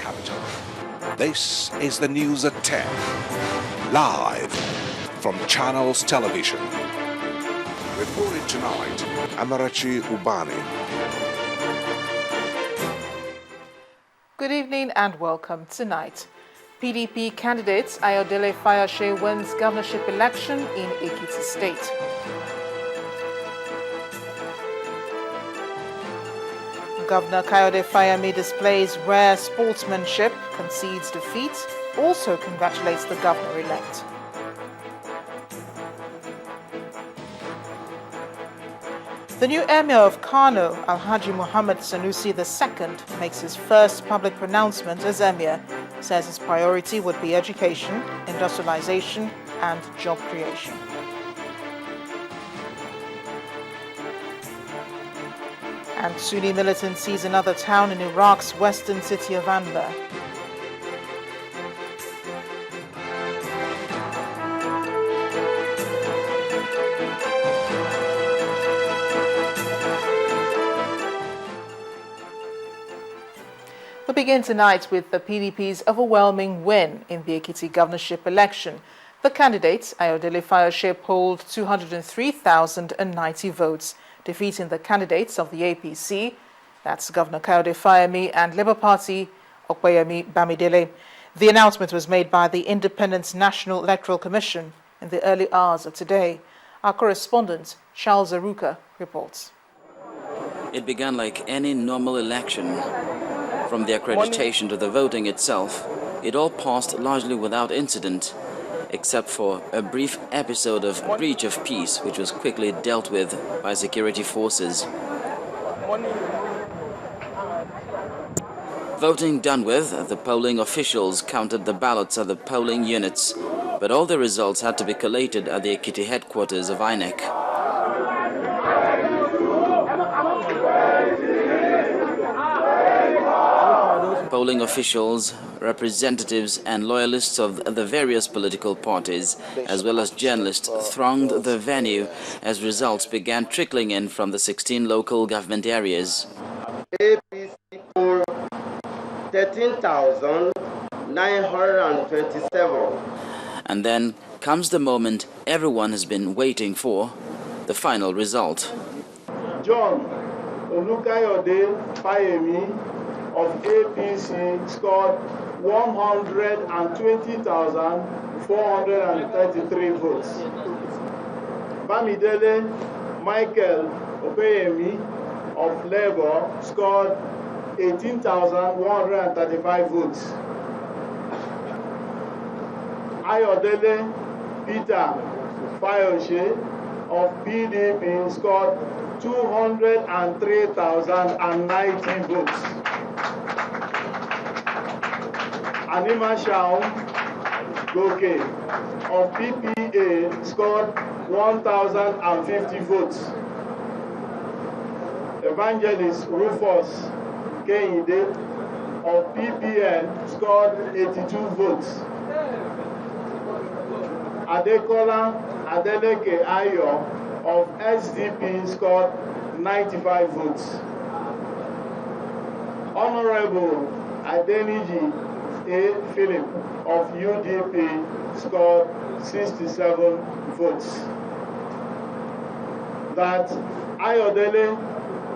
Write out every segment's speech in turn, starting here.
capital. This is the news at 10, live from Channels Television. Reporting tonight, Amarachi Ubani. Good evening and welcome tonight. PDP candidate Ayodele Fayose wins governorship election in Ekiti State. Governor Kayode Fayemi displays rare sportsmanship, concedes defeat, also congratulates the governor-elect. The new Emir of Kano, Alhaji Muhammad Sanusi II, makes his first public pronouncement as Emir, says his priority would be education, industrialization, and job creation. And Sunni militant sees another town in Iraq's western city of Anbar. We begin tonight with the PDP's overwhelming win in the Ekiti governorship election. The candidate, Ayodele Fayose, polled 203,090 votes, defeating the candidates of the APC, that's Governor Kayode Fayemi, and Labour Party, Opeyemi Bamidele. The announcement was made by the Independent National Electoral Commission in the early hours of today. Our correspondent, Charles Aruka, reports. It began like any normal election. From the accreditation to the voting itself, it all passed largely without incident, except for a brief episode of breach of peace, which was quickly dealt with by security forces. Voting done with, the polling officials counted the ballots at the polling units, but all the results had to be collated at the Ekiti headquarters of INEC. Polling officials, representatives and loyalists of the various political parties, as well as journalists, thronged the venue as results began trickling in from the 16 local government areas. APC polled 13,927. And then comes the moment everyone has been waiting for, the final result. John Olukayode Fayemi of APC scored 120,433 votes. Bamidele Michael Opeyemi of Labour scored 18,135 votes. Ayodele Peter Fayose of PDP scored 203,090 votes. Anima Shaun Goke of PPA scored 1,050 votes. Evangelist Rufus Kehinde of PPN scored 82 votes. Adekola Adeleke Ayo of SDP scored 95 votes. Honorable Adeniji A. Philip of UDP scored 67 votes. That Ayodele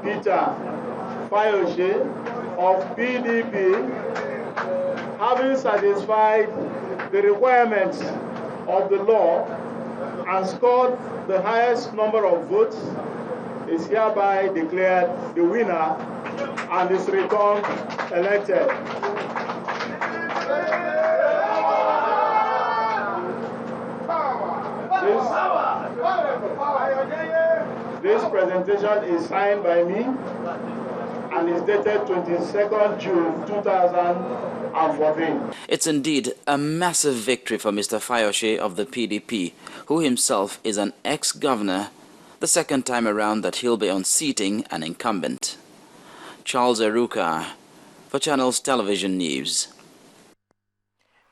Peter Fayose of PDP, having satisfied the requirements of the law and scored the highest number of votes, is hereby declared the winner and is returned elected. This presentation is signed by me and is dated 22nd June 2014. It's indeed a massive victory for Mr. Fayose of the PDP, who himself is an ex-governor, the second time around that he'll be unseating an incumbent. Charles Aruka for Channels Television News.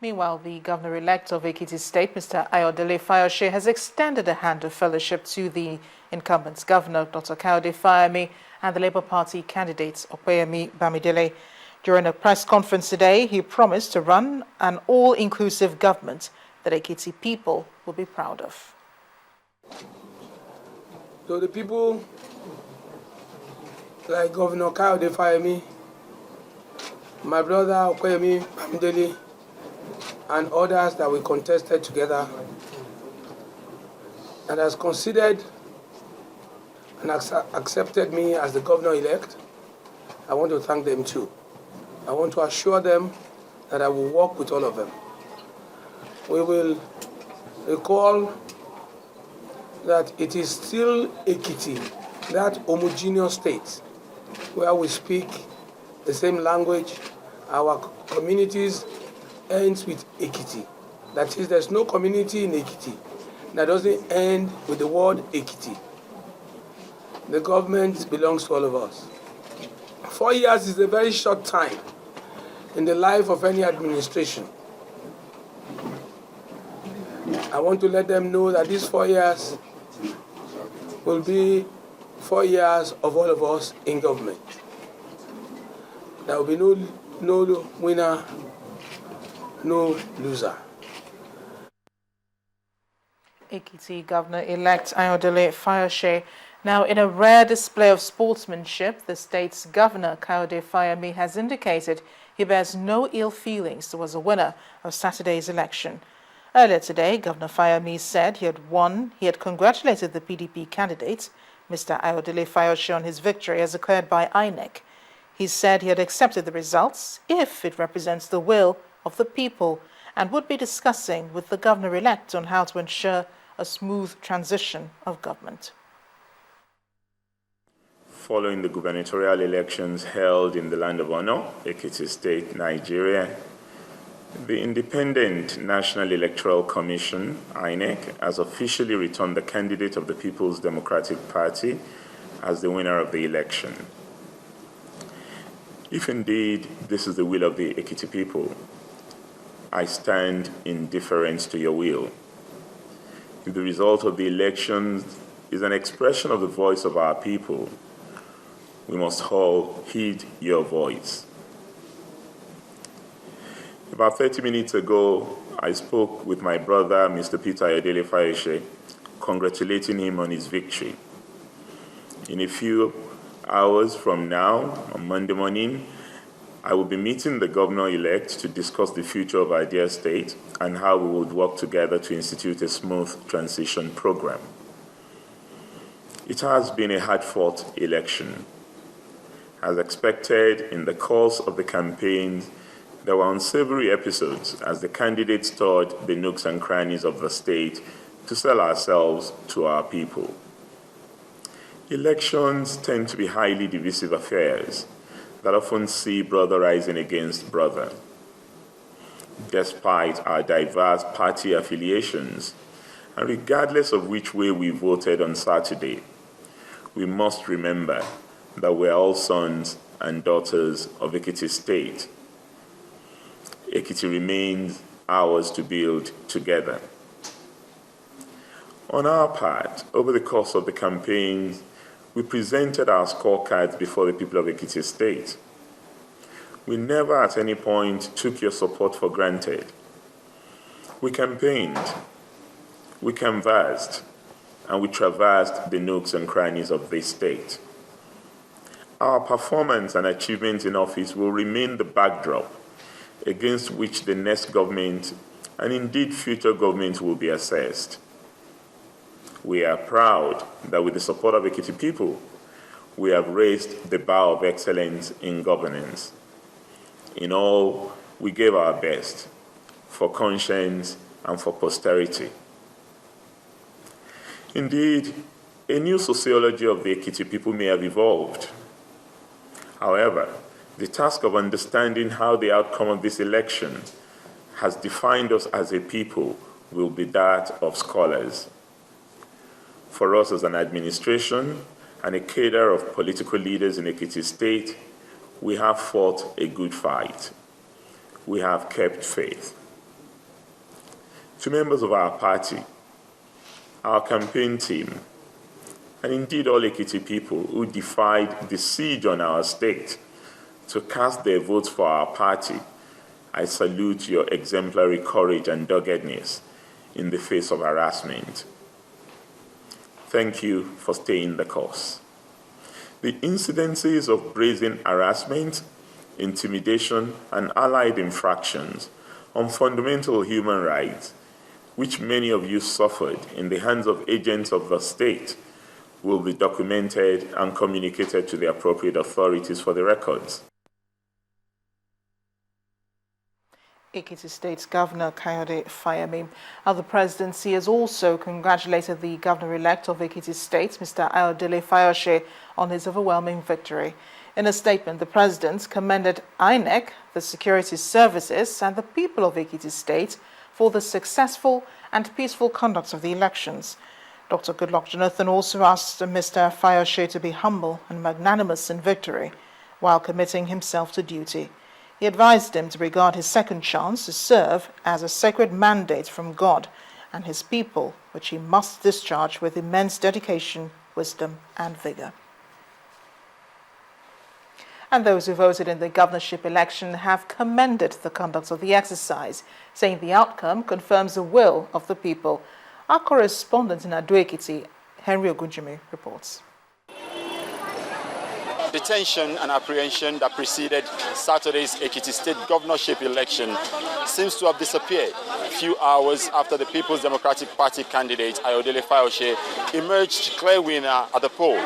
Meanwhile, the governor-elect of Ekiti State, Mr. Ayodele Fayose, has extended a hand of fellowship to the incumbent governor, Dr. Kayode Fayemi, and the Labour Party candidates, Opeyemi Bamidele. During a press conference today, he promised to run an all-inclusive government that Ekiti people will be proud of. So the people like Governor Kayode Fayemi, my brother Okoyemi Bamidele, and others that we contested together, and has considered and accepted me as the governor-elect, I want to thank them too. I want to assure them that I will work with all of them. We will recall that it is still Ekiti, that homogeneous state, where we speak the same language. Our communities ends with Ekiti. That is, there's no community in Ekiti that doesn't end with the word Ekiti. The government belongs to all of us. 4 years is a very short time in the life of any administration. I want to let them know that these 4 years will be 4 years of all of us in government. There will be no winner, no loser. Ekiti Governor-elect Ayodele Fayose. Now, in a rare display of sportsmanship, the state's governor, Kayode Fayemi, has indicated he bears no ill feelings towards the winner of Saturday's election. Earlier today, Governor Fayemi said he had won. He had congratulated the PDP candidate, Mr. Ayodele Fayose, on his victory as declared by INEC. He said he had accepted the results if it represents the will of the people and would be discussing with the governor-elect on how to ensure a smooth transition of government. Following the gubernatorial elections held in the Land of Honor, Ekiti State, Nigeria, the Independent National Electoral Commission, INEC, has officially returned the candidate of the People's Democratic Party as the winner of the election. If indeed this is the will of the Ekiti people, I stand in deference to your will. If the result of the elections is an expression of the voice of our people, we must all heed your voice. About 30 minutes ago, I spoke with my brother, Mr. Peter Ayodele Fayose, congratulating him on his victory. In a few hours from now, on Monday morning, I will be meeting the governor-elect to discuss the future of our dear state and how we would work together to institute a smooth transition program. It has been a hard-fought election. As expected, in the course of the campaign, there were unsavory episodes as the candidates toured the nooks and crannies of the state to sell ourselves to our people. Elections tend to be highly divisive affairs that often see brother rising against brother. Despite our diverse party affiliations, and regardless of which way we voted on Saturday, we must remember that we're all sons and daughters of Ekiti State. Ekiti remains ours to build together. On our part, over the course of the campaign, we presented our scorecards before the people of Ekiti State. We never at any point took your support for granted. We campaigned, we canvassed, and we traversed the nooks and crannies of this state. Our performance and achievements in office will remain the backdrop against which the next government and indeed future governments will be assessed. We are proud that with the support of Ekiti people, we have raised the bar of excellence in governance. In all, we gave our best for conscience and for posterity. Indeed, a new sociology of the Ekiti people may have evolved. However, the task of understanding how the outcome of this election has defined us as a people will be that of scholars. For us as an administration and a cadre of political leaders in Ekiti State, we have fought a good fight. We have kept faith. To members of our party, our campaign team, and indeed all Ekiti people who defied the siege on our state to cast their votes for our party, I salute your exemplary courage and doggedness in the face of harassment. Thank you for staying the course. The incidences of brazen harassment, intimidation, and allied infractions on fundamental human rights, which many of you suffered in the hands of agents of the state, will be documented and communicated to the appropriate authorities for the records. Ekiti State Governor Kayode Fayemi. The presidency has also congratulated the governor-elect of Ekiti State, Mr. Ayodele Fayose, on his overwhelming victory. In a statement, the president commended INEC, the security services, and the people of Ekiti State for the successful and peaceful conduct of the elections. Dr. Goodluck Jonathan also asked Mr. Fayose to be humble and magnanimous in victory while committing himself to duty. He advised him to regard his second chance to serve as a sacred mandate from God and his people, which he must discharge with immense dedication, wisdom, and vigor. And those who voted in the governorship election have commended the conduct of the exercise, saying the outcome confirms the will of the people. Our correspondent in Ado-Ekiti, Henry Ogunjimi, reports. The tension and apprehension that preceded Saturday's Ekiti State governorship election seems to have disappeared a few hours after the People's Democratic Party candidate Ayodele Fayose emerged clear winner at the polls.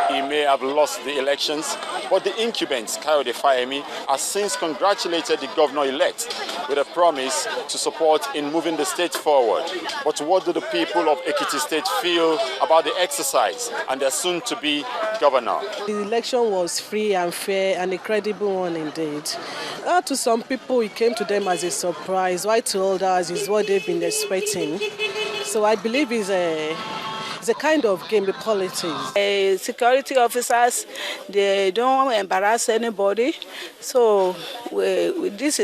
He may have lost the elections, but the incumbent, Kayode Fayemi, has since congratulated the governor-elect with a promise to support in moving the state forward. But what do the people of Ekiti State feel about the exercise and their soon-to-be governor? The election was free and fair and a credible one indeed. To some people, it came to them as a surprise, while to others is what they've been expecting. So I believe it's a kind of game of politics. Security officers, they don't embarrass anybody. So this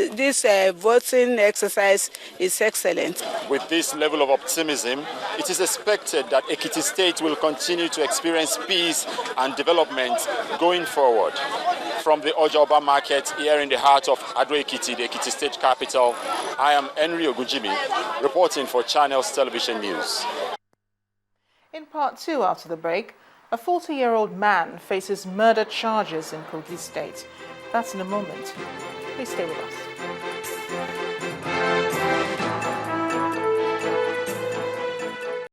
voting exercise is excellent. With this level of optimism, it is expected that Ekiti State will continue to experience peace and development going forward. From the Ojoba market here in the heart of Ado-Ekiti, the Ekiti State capital, I am Henry Ogunjimi, reporting for Channels Television News. In part two, after the break, a 40-year-old man faces murder charges in Kogi State. That's in a moment. Please stay with us.